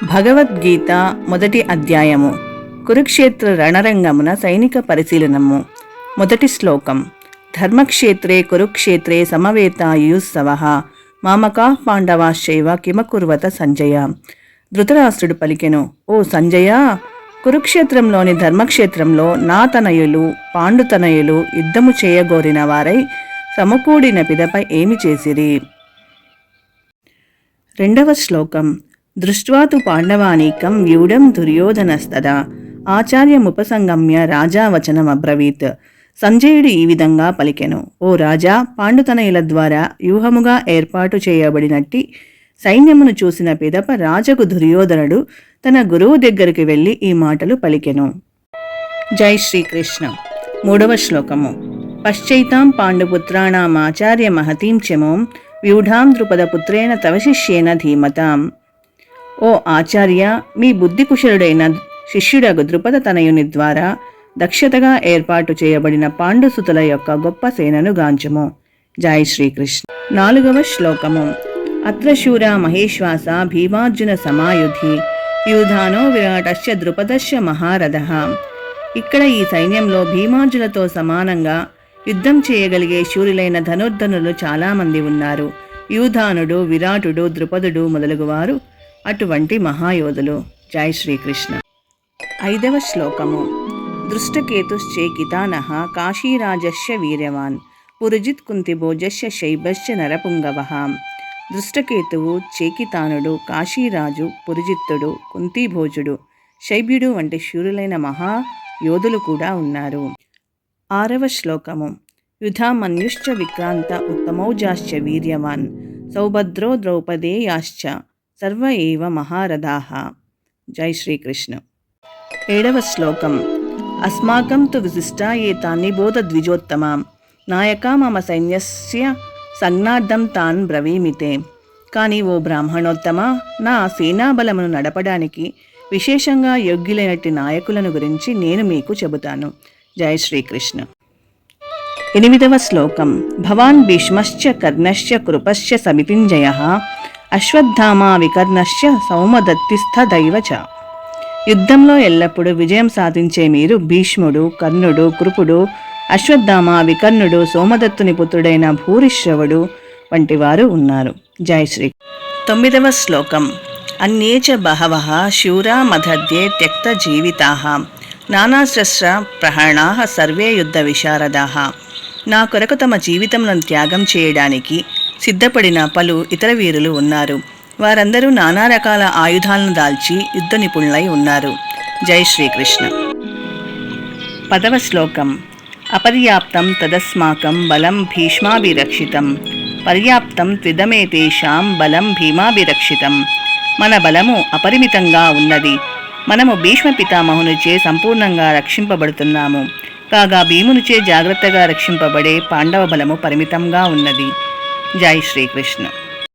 భగవద్గీత మొదటి అధ్యాయము. కురుక్షేత్ర రణరంగమున సైనిక పరిశీలనము. మొదటి శ్లోకం. ధర్మక్షేత్రే కురుక్షేత్రే సమవేతాయుత్సవః మామకాః పాండవాశ్చైవ కిమకుర్వత సంజయ. ధృతరాష్ట్రుడు పలికెను, ఓ సంజయ, కురుక్షేత్రంలోని ధర్మక్షేత్రంలో నా తనయులు పాండుతనయులు యుద్ధము చేయగోరిన వారై సమకూడిన పిదపై ఏమి చేసిరి. రెండవ శ్లోకం. దృష్ట్వా తు పాండవానీకం వ్యూఢం దుర్యోధనస్తదా ఆచార్యముపసంగమ్య రాజా వచనమబ్రవీత్. సంజయుడు ఈ విధంగా పలికెను, ఓ రాజా, పాండుతనయుల ద్వారా వ్యూహముగా ఏర్పాటు చేయబడినట్టి సైన్యమును చూసిన పిదప రాజగు దుర్యోధనుడు తన గురువు దగ్గరికి వెళ్ళి ఈ మాటలు పలికెను. జై శ్రీకృష్ణ. మూడవ శ్లోకము. పశ్చైతాం పాండుపుత్రాణామాచార్య మహతీం చమోం వ్యూఢాం ద్రుపదపుత్రేణ తవ శిష్యేన ధీమతాం. ఓ ఆచార్య, మీ బుద్ధికుశలుడైన శిష్యుడగు ద్రుపద తనయుని ద్వారా దక్షతగా ఏర్పాటు చేయబడిన పాండుసుతుల యొక్క గొప్ప సేనను గాంచుము. జై శ్రీకృష్ణ. నాలుగవ శ్లోకము. అత్ర శూర మహేశ్వాస భీమార్జున సమాయుధి యూధానో విరాటస్య ద్రుపదస్య మహారథః. ఇక్కడ ఈ సైన్యంలో భీమార్జునతో సమానంగా యుద్ధం చేయగలిగే శూరులైన ధనుర్ధనులు చాలామంది ఉన్నారు. యూధానుడు, విరాటుడు, ద్రుపదుడు మొదలగువారు అటువంటి మహాయోధులు. జై శ్రీకృష్ణ. ఐదవ శ్లోకము. దృష్టకేతుశ్చేకితానః కాశీరాజస్య వీర్యవాన్ పురుజిత్ కుంతిభోజస్య శైబశ్చ నరపుంగవః. దృష్టకేతువు, చేకితానుడు, కాశీరాజు, పురుజిత్తుడు, కుంతిభోజుడు, శైబ్యుడు వంటి శూరులైన మహాయోధులు కూడా ఉన్నారు. ఆరవ శ్లోకము. యుధామన్యుశ్చ విక్రాంత ఉత్తమౌజాశ్చ వీర్యవాన్ సౌభద్రో ద్రౌపదేయాశ్చ సర్వ ఏవ మహారథాః. జై శ్రీకృష్ణ. ఏడవ శ్లోకం. అస్మాకం తు విశిష్టా ఏతాన్ని బోధ ద్విజోత్తమా నాయకా మమ సైన్యస్య సంజ్ఞార్థం తాన్ బ్రవీమితే. కానీ ఓ బ్రాహ్మణోత్తమ, నా సేనాబలమును నడపడానికి విశేషంగా యోగ్యులైనట్టి నాయకులను గురించి నేను మీకు చెబుతాను. జై శ్రీకృష్ణ. ఎనిమిదవ శ్లోకం. భవాన్ భీష్మశ్చ కర్ణశ్చ కృపశ్చ సమితింజయః అశ్వత్థామా వికర్ణశ్చ సౌమదత్తిస్థదైవ చ. యుద్ధంలో ఎల్లప్పుడూ విజయం సాధించే మీరు భీష్ముడు, కర్ణుడు, కృపుడు, అశ్వత్థామ, వికర్ణుడు, సోమదత్తుని పుత్రుడైన భూరిశ్రవుడు వంటి వారు ఉన్నారు. జై శ్రీ. తొమ్మిదవ శ్లోకం. అన్యే చ బహవః శూరా మధ్యే త్యక్త జీవితాః నానాశస్త్ర ప్రహరణాః సర్వే యుద్ధ విశారదాః. నా కొరకు తమ జీవితములను త్యాగం చేయడానికి సిద్ధపడిన పలు ఇతర వీరులు ఉన్నారు. వారందరూ నానా రకాల ఆయుధాలను దాల్చి యుద్ధ నిపుణులై ఉన్నారు. జై శ్రీకృష్ణ. పదవ శ్లోకం. అపర్యాప్తం తదస్మాకం బలం భీష్మాభిరక్షితం పర్యాప్తం త్విదమేతేషాం బలం భీమాభిరక్షితం. మన బలము అపరిమితంగా ఉన్నది. మనము భీష్మ పితామహునిచే సంపూర్ణంగా రక్షింపబడుతున్నాము. కాగా భీమునిచే జాగ్రత్తగా రక్షింపబడే పాండవ బలము పరిమితంగా ఉన్నది. జై శ్రీకృష్ణ.